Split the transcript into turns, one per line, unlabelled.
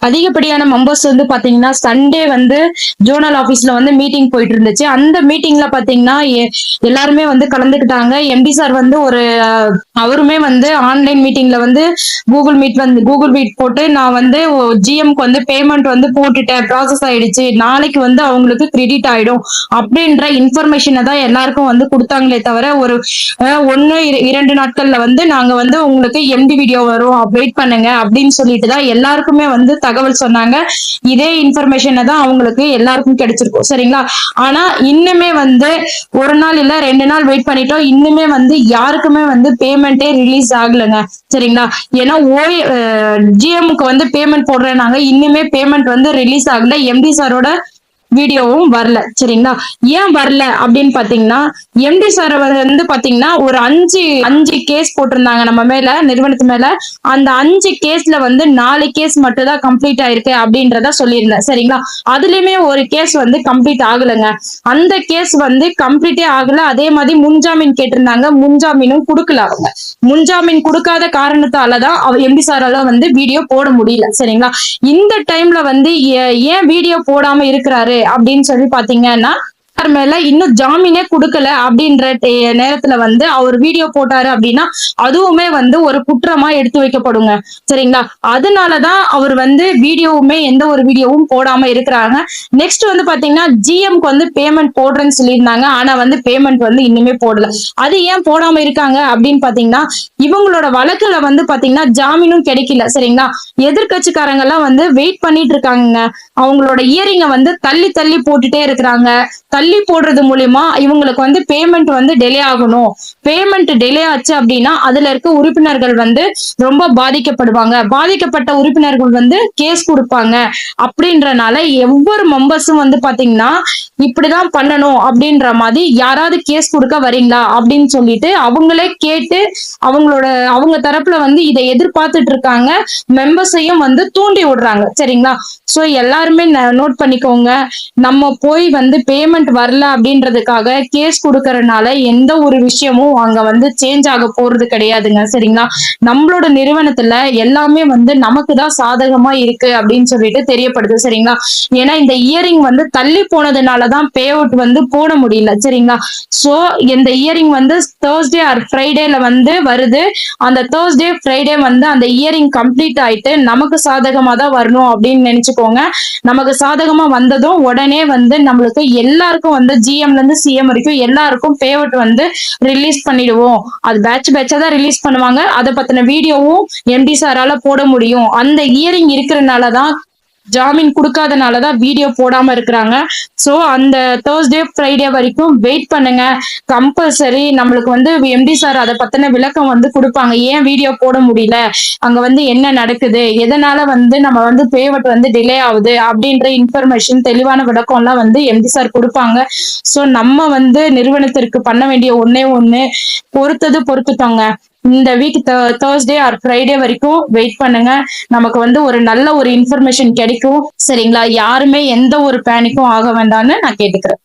அதிகப்படியான மெம்பர்ஸ் வந்து பாத்தீங்கன்னா சண்டே வந்து ஜோனல் ஆபீஸ்ல வந்து மீட்டிங் போயிட்டு இருந்துச்சு. அந்த மீட்டிங்ல பாத்தீங்கன்னா எல்லாருமே வந்து கலந்துக்கிட்டாங்க. எம்டி சார் வந்து அவருமே வந்து ஆன்லைன் மீட்டிங்ல வந்து கூகுள் மீட் போட்டு நான் வந்து ஜிஎம்க்கு வந்து பேமெண்ட் வந்து போட்டுட்டேன், ப்ராசஸ் ஆயிடுச்சு, நாளைக்கு வந்து அவங்களுக்கு கிரெடிட் ஆயிடும் அப்படின்ற இன்ஃபர்மேஷனை தான் எல்லாருக்கும் வந்து கொடுத்தாங்களே தவிர ஒரு 1-2 நாட்கள்ல வந்து நாங்க வந்து உங்களுக்கு எம்டி வீடியோ வரும் வெயிட் பண்ணுங்க அப்படின்னு சொல்லிட்டு தான் எல்லாருக்குமே வந்து தகவல் சொன்னாங்க. இதே இன்ஃபர்மேஷனை தான் அவங்களுக்கு எல்லாருக்கும் கிடைச்சிருக்கும். சரிங்களா? ஆனா இன்னுமே வந்து 1 நாள் இல்ல 2 நாள் வெயிட் பண்ணிட்டோம். இன்னுமே வந்து யாருக்குமே வந்து பேமெண்டே ரிலீஸ் ஆகலைங்க. சரிங்களா? ஏன்னா ஜிஎம்க்கு வந்து பேமெண்ட் போடுறேன்னாங்க. இன்னுமே பேமெண்ட் வந்து ரிலீஸ் ஆகல. எம்டி சாரோட வீடியோவும் வரல. சரிங்களா? ஏன் வரல அப்படின்னு பாத்தீங்கன்னா, எம்டி சார் வந்து பாத்தீங்கன்னா ஒரு அஞ்சு கேஸ் போட்டிருந்தாங்க நம்ம மேல, நிறுவனத்து மேல. அந்த 5 கேஸ்ல வந்து 4 கேஸ் மட்டும் தான் கம்ப்ளீட் ஆயிருக்கு அப்படின்றத சொல்லியிருந்தேன். சரிங்களா? அதுலயுமே ஒரு கேஸ் வந்து கம்ப்ளீட் ஆகலைங்க. அந்த கேஸ் வந்து கம்ப்ளீட்டே ஆகல. அதே மாதிரி முன்ஜாமீன் கேட்டிருந்தாங்க, முன்ஜாமீனும் கொடுக்கல. அவங்க முன்ஜாமீன் கொடுக்காத காரணத்தாலதான் எம்டி சாரால வந்து வீடியோ போட முடியல. சரிங்களா? இந்த டைம்ல வந்து ஏன் வீடியோ போடாம இருக்கிறாரு அப்படின்னு சொல்லி பாத்தீங்கன்னா, மேல இன்னும் ஜாமீனே கொடுக்கல அப்படின்ற நேரத்துல வந்து அவர் வீடியோ போட்டாரு அப்படின்னா அதுவுமே வந்து ஒரு குற்றமா எடுத்து வைக்கப்படுங்க. சரிங்களா? அதனாலதான் அவர் வந்து எந்த ஒரு வீடியோவும் போடாம இருக்கிறாங்க. நெக்ஸ்ட் வந்து பாத்தீங்கன்னா ஜிஎம்க்கு வந்து பேமெண்ட் போடுறேன்னு சொல்லியிருந்தாங்க. ஆனா வந்து பேமெண்ட் வந்து இன்னுமே போடல. அது ஏன் போடாம இருக்காங்க அப்படின்னு பாத்தீங்கன்னா, இவங்களோட வழக்குல வந்து பாத்தீங்கன்னா ஜாமீனும் கிடைக்கல. சரிங்களா? எதிர்கட்சிக்காரங்க எல்லாம் வந்து வெயிட் பண்ணிட்டு இருக்காங்க. அவங்களோட இயரிங்க வந்து தள்ளி தள்ளி போட்டுட்டே இருக்கிறாங்க. தள்ளி போடுறது மூலியமா இவங்களுக்கு வந்து பேமெண்ட் வந்து டிலே ஆகணும். பேமெண்ட் டிலே ஆச்சு அப்படின்னா அதுல இருக்க உறுப்பினர்கள் வந்து ரொம்ப பாதிக்கப்படுவாங்க. பாதிக்கப்பட்ட உறுப்பினர்கள் வந்து கேஸ் கொடுப்பாங்க. அப்படின்றனால ஒவ்வொரு மெம்பர்ஸும் வந்து பாத்தீங்கன்னா இப்படிதான் பண்ணணும் அப்படின்ற மாதிரி யாராவது கேஸ் கொடுக்க வரீங்களா அப்படின்னு சொல்லிட்டு அவங்களே கேட்டு அவங்க தரப்புல வந்து இதை எதிர்பார்த்துட்டு இருக்காங்க. மெம்பர்ஸையும் வந்து தூண்டி விடுறாங்க. சரிங்களா? சோ எல்லாருமே நோட் பண்ணிக்கோங்க. நம்ம போய் வந்து பேமெண்ட் வரல அப்படின்றதுக்காக கேஸ் கொடுக்கறதுனால எந்த ஒரு விஷயமும் அங்க வந்து சேஞ்ச் ஆக போறது கிடையாதுங்க. சரிங்களா? நம்மளோட நிறுவனத்துல எல்லாமே வந்து நமக்கு தான் சாதகமா இருக்கு அப்படின்னு சொல்லிட்டு தெரியப்படுது. சரிங்களா? ஏன்னா இந்த இயரிங் வந்து தள்ளி போனதுனாலதான் பே அவுட் வந்து போட முடியல. சரிங்களா? சோ இந்த இயரிங் வந்து தேர்ஸ்டே ஆர் ஃப்ரைடேல வந்து வருது. அந்த தேர்ஸ்டே ஃப்ரைடே வந்து அந்த இயரிங் கம்ப்ளீட் ஆயிட்டு நமக்கு சாதகமா தான் வரணும் அப்படின்னு நினைச்சுக்கோங்க. நமக்கு சாதகமா வந்ததும் உடனே வந்து நம்மளுக்கு எல்லாருக்கும் வந்து ஜிஎம்ல இருந்து சிஎம் வரைக்கும் எல்லாருக்கும் பே அவுட் வந்து ரிலீஸ் பண்ணிடுவோம். அது பேட்சா தான் ரிலீஸ் பண்ணுவாங்க. அதை பத்தின வீடியோவும் எம்டி சாரால போட முடியும். அந்த இயரிங் இருக்கிறதுனாலதான், ஜாமீன் கொடுக்காதனாலதான் வீடியோ போடாம இருக்கிறாங்க. சோ அந்த தேர்ஸ்டே ஃப்ரைடே வரைக்கும் வெயிட் பண்ணுங்க. கம்பல்சரி நம்மளுக்கு வந்து எம்டி சார் அதை பத்தின விளக்கம் வந்து கொடுப்பாங்க. ஏன் வீடியோ போட முடியல, அங்க வந்து என்ன நடக்குது, எதனால வந்து நம்ம வந்து பேமெண்ட் வந்து டிலே ஆகுது அப்படின்ற இன்ஃபர்மேஷன் தெளிவான விளக்கம் எல்லாம் வந்து எம்டி சார் கொடுப்பாங்க. சோ நம்ம வந்து நிறுவனத்திற்கு பண்ண வேண்டிய ஒண்ணு பொறுத்துட்டோங்க. இந்த வீக் தேர்ஸ்டே ஆர் ஃப்ரைடே வரைக்கும் வெயிட் பண்ணுங்க. நமக்கு வந்து ஒரு நல்ல ஒரு இன்ஃபர்மேஷன் கிடைக்கும். சரிங்களா? யாருமே எந்த ஒரு பேனிக்கும் ஆக வேண்டாம்னு நான் கேட்டுக்கிறேன்.